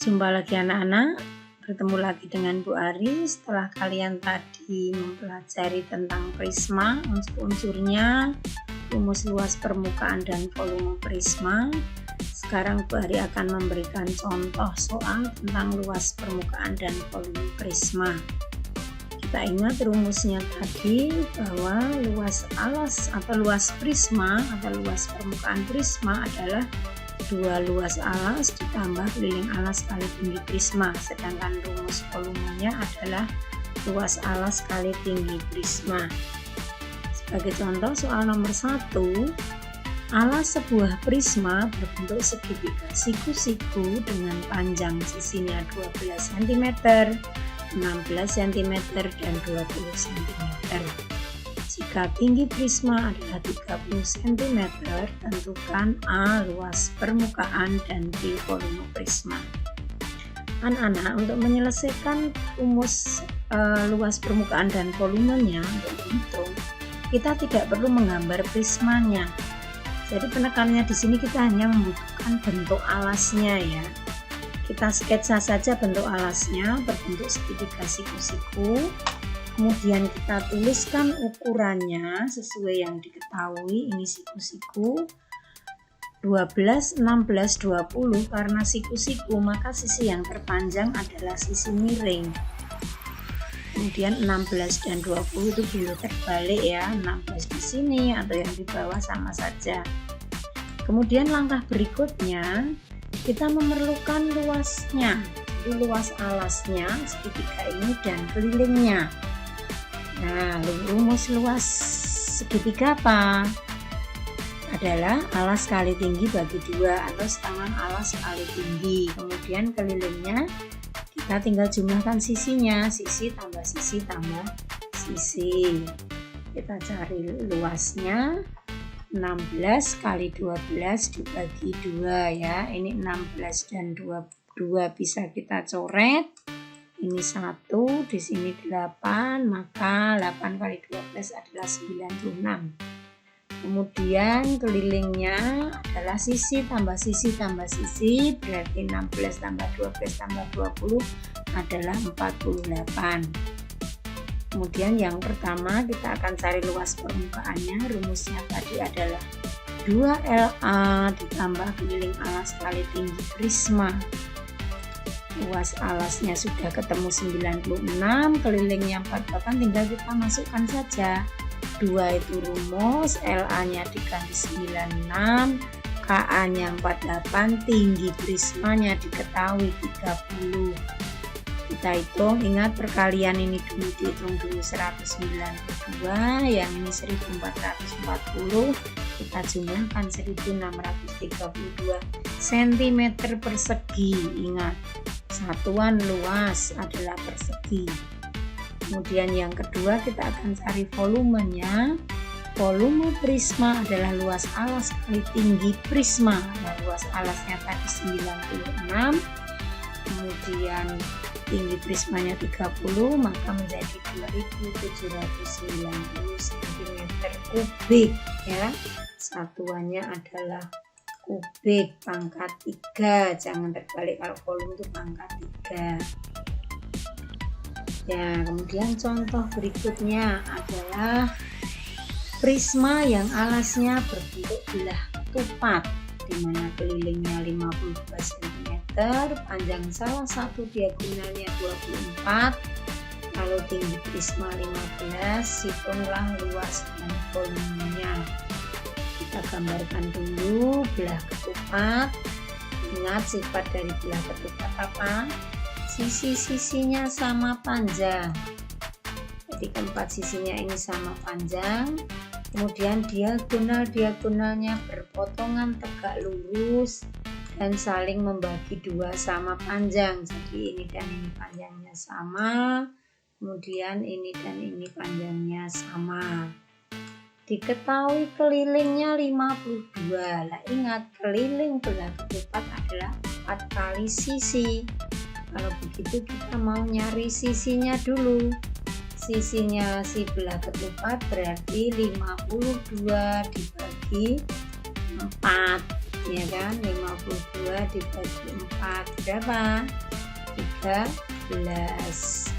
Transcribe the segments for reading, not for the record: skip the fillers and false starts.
Jumpa lagi anak-anak, bertemu lagi dengan Bu Ari. Setelah kalian tadi mempelajari tentang prisma, unsur-unsurnya, rumus luas permukaan dan volume prisma, sekarang Bu Ari akan memberikan contoh soal tentang luas permukaan dan volume prisma. Kita ingat rumusnya tadi bahwa luas alas atau luas prisma atau luas permukaan prisma adalah 2 luas alas ditambah keliling alas kali tinggi prisma, sedangkan rumus volumenya adalah luas alas kali tinggi prisma. Sebagai contoh soal nomor 1, alas sebuah prisma berbentuk segitiga siku-siku dengan panjang sisinya 12 cm, 16 cm, dan 20 cm. Jika tinggi prisma adalah 30 cm, tentukan A luas permukaan dan B volume prisma. Anak-anak, untuk menyelesaikan rumus luas permukaan dan volumenya untuk dihitung, kita tidak perlu menggambar prismanya. Jadi penekanannya di sini kita hanya membutuhkan bentuk alasnya ya. Kita sketsa saja bentuk alasnya berbentuk segitiga siku-siku. Kemudian kita tuliskan ukurannya sesuai yang diketahui. Ini siku-siku 12, 16, 20. Karena siku-siku maka sisi yang terpanjang adalah sisi miring. Kemudian 16 dan 20 itu boleh terbalik ya, 16 di sini atau yang di bawah sama saja. Kemudian langkah berikutnya kita memerlukan luasnya. Jadi luas alasnya segitiga ini dan kelilingnya. Nah, rumus luas segitiga apa? Adalah alas kali tinggi bagi 2 atau setengah alas kali tinggi. Kemudian kelilingnya kita tinggal jumlahkan sisinya, sisi tambah sisi tambah sisi. Kita cari luasnya 16 kali 12 dibagi 2 ya. Ini 16 dan 22 bisa kita coret. Ini 1, di sini 8, maka 8 kali 12 adalah 96. Kemudian kelilingnya adalah sisi tambah sisi tambah sisi, berarti 16 tambah 12 tambah 20 adalah 48. Kemudian yang pertama kita akan cari luas permukaannya. Rumusnya tadi adalah 2LA ditambah keliling alas kali tinggi prisma. Luas alasnya sudah ketemu 96, kelilingnya 48, tinggal kita masukkan saja. 2 itu rumus, LA nya diganti 96, KA nya 48, tinggi prismanya diketahui 30. Kita hitung, ingat perkalian ini dulu, dihitung dulu 192, yang ini 1440, kita jumlahkan 1632 cm persegi. Ingat, satuan luas adalah persegi. Kemudian yang kedua kita akan cari volumenya. Volume prisma adalah luas alas kali tinggi prisma. Nah, luas alasnya tadi 96, kemudian tinggi prismanya 30, maka menjadi 2790 cm kubik ya. Satuannya adalah kubik pangkat 3, jangan terbalik kalau volume itu pangkat 3 ya. Kemudian contoh berikutnya adalah prisma yang alasnya berbentuk belah ketupat, di mana kelilingnya 52 cm, panjang salah satu diagonalnya 24, kalau tinggi prisma 15, hitunglah luas dan volumenya. Kita gambarkan dulu belah ketupat. Ingat sifat dari belah ketupat apa? Sisi-sisinya sama panjang. Jadi keempat sisinya ini sama panjang. Kemudian diagonal-diagonalnya berpotongan tegak lurus dan saling membagi 2 sama panjang. Jadi ini dan ini panjangnya sama. Kemudian ini dan ini panjangnya sama. Diketahui kelilingnya 52. Lah ingat, keliling belah ketupat adalah 4 kali sisi. Kalau begitu kita mau nyari sisinya dulu. Sisinya si belah ketupat berarti 52 dibagi 4. ya kan. 52 dibagi 4 berapa? 13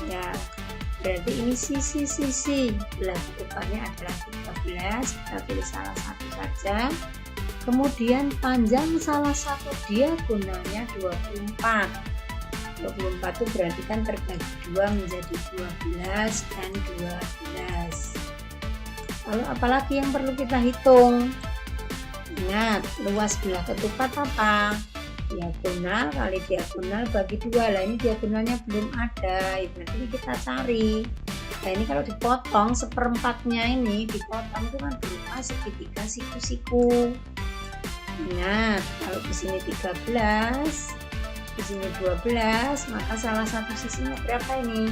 ya. Berarti ini sisi belah ketupannya adalah 13, kita pilih salah satu saja. Kemudian panjang salah satu diagonalnya 24. 24 itu berarti kan terbagi 2 menjadi 12 dan 12. Lalu apalagi yang perlu kita hitung? Ingat, luas belah ketupat apa? Diagonal kali diagonal bagi 2. Lah ini diagonalnya belum ada, berarti kita cari. Nah ini kalau dipotong seperempatnya ini dipotong itu kan berupa segitiga siku-siku. Ingat, kalau di sini 13, di sini 12, maka salah satu sisinya berapa ini?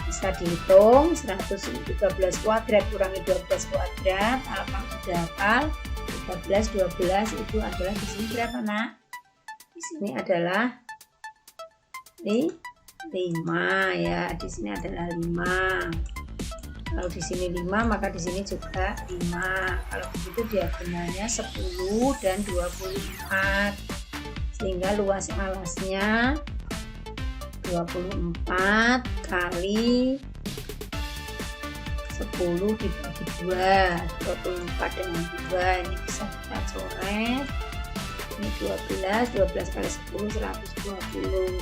Bisa dihitung 113 kuadrat kurangi 12 kuadrat. Kalau kamu sudah hafal 13 12 itu adalah di sini berapa nak? Di sini adalah 5 ya, di sini adalah 5. Kalau di sini 5 maka di sini juga 5. Kalau begitu diagonalnya 10 dan 24. Sehingga luas alasnya 24 kali 10 dibagi 2. 24 dengan 2 ini bisa kita coret. Ini 12 kali 10 120.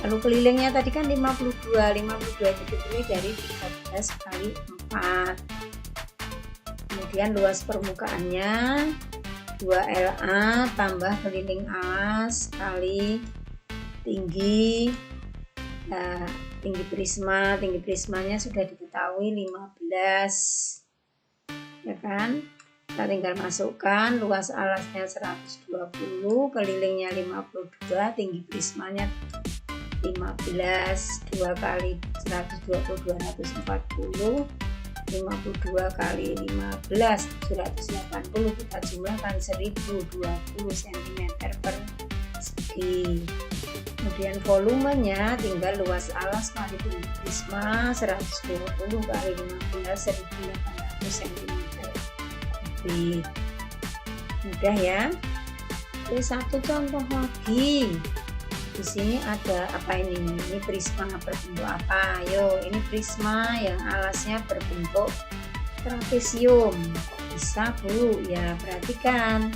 Lalu kelilingnya tadi kan 52 itu dipilih dari 13 kali 4. Kemudian luas permukaannya 2LA tambah keliling alas kali tinggi tinggi prismanya sudah diketahui 15 ya kan. Kita tinggal masukkan luas alasnya 120, kelilingnya 52, tinggi prismanya 15, 2 kali 120 240, 52 kali 15 780, kita jumlahkan 1020 cm persegi. Kemudian volumenya tinggal luas alas kali tinggi prisma 120 kali 15 1800 cm. Mudah ya. Oke, satu contoh lagi. Di sini ada apa ini? Ini prisma berbentuk apa? Ayo, ini prisma yang alasnya berbentuk trapesium. Bisa Bu? Ya, perhatikan.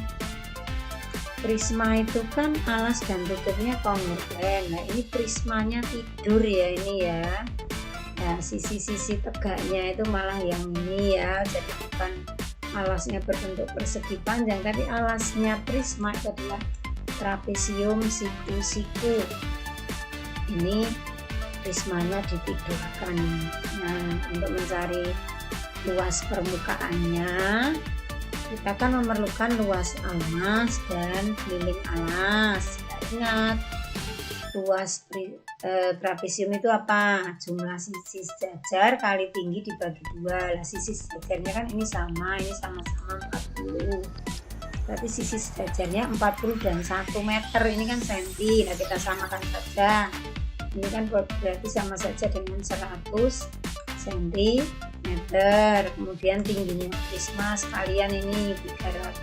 Prisma itu kan alas dan tutupnya konvergen. Nah, ini prismanya tidur ya ini ya. Nah, sisi-sisi tegaknya itu malah yang ini ya. Jadi bukan alasnya berbentuk persegi panjang, tapi alasnya prisma itu adalah trapesium siku-siku. Ini prismanya ditidurkan. Nah, untuk mencari luas permukaannya kita kan memerlukan luas alas dan keliling alas. Ingat, luas trapesium itu apa? Jumlah sisi sejajar kali tinggi dibagi 2. Lah sisi sejajarnya kan ini sama-sama 40. Berarti sisi sejajarnya 40 dan 1 meter. Ini kan senti. Nah, kita samakan saja. Ini kan berarti sama saja dengan 100 cm. Kemudian tingginya prisma sekalian ini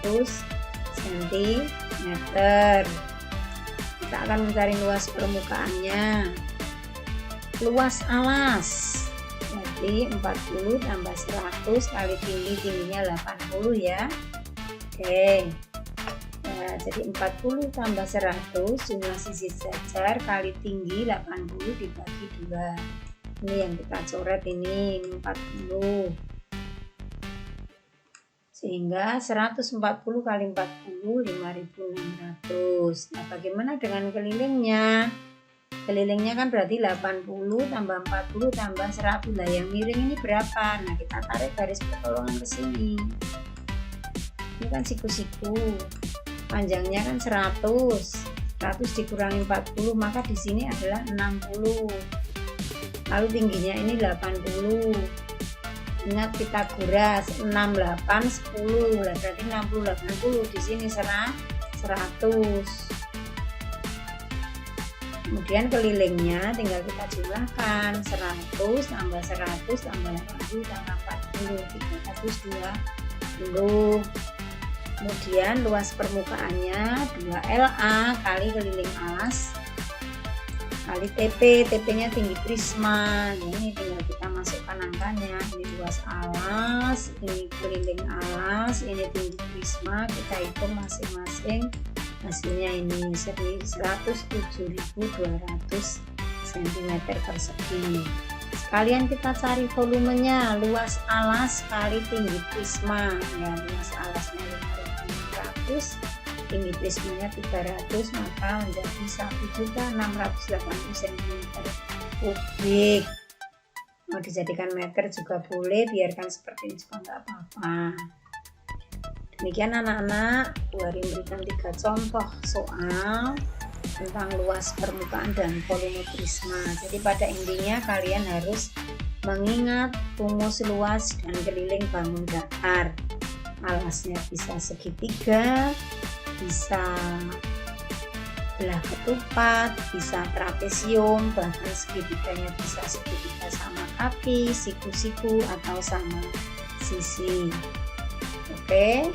300 cm. Kita akan mencari luas permukaannya. Luas alas jadi 40 tambah 100 kali tingginya 80 ya. Oke. Nah, jadi 40 tambah 100 jumlah sisi sejajar kali tinggi 80 dibagi 2. Ini yang kita coret ini 40. Sehingga 140 kali 40 5.600. Nah, bagaimana dengan kelilingnya? Kelilingnya kan berarti 80 tambah 40 tambah 100. Nah, yang miring ini berapa? Nah, kita tarik garis pertolongan ke sini. Ini kan siku-siku. Panjangnya kan 100. 100 dikurangi 40, maka di sini adalah 60. Lalu tingginya ini 80. Ingat kita kuras 6 8 10. Lah berarti 60 80 di sini 100. Kemudian kelilingnya tinggal kita jumlahkan 100 tambah 100 tambah 80 tambah 40 320. Kemudian luas permukaannya 2LA kali keliling alas kali TP, TP-nya tinggi prisma. Ini tinggal kita masukkan angkanya. Ini luas alas, ini keliling alas, ini tinggi prisma. Kita hitung masing-masing. Hasilnya ini 107.200 cm persegi. Sekalian kita cari volumenya, luas alas kali tinggi prisma. Ya, luas alasnya 5.600, tinggi prismanya 300, maka menjadi 1.680 cm3. Mau dijadikan meter juga boleh, biarkan seperti ini juga nggak apa-apa. Demikian anak-anak, Bu Ari memberikan 3 contoh soal tentang luas permukaan dan volume prisma. Jadi pada intinya kalian harus mengingat rumus luas dan keliling bangun datar. Alasnya bisa segitiga, bisa belah ketupat, bisa trapesium, bahkan segitiganya bisa segitiga sama kaki, siku-siku, atau sama sisi. Oke,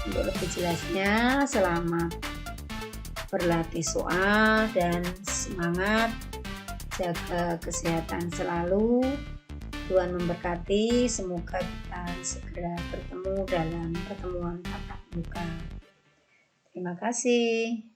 untuk lebih jelasnya selamat berlatih soal dan semangat, jaga kesehatan selalu. Tuhan memberkati, semoga kita segera bertemu dalam pertemuan tatap muka. Terima kasih.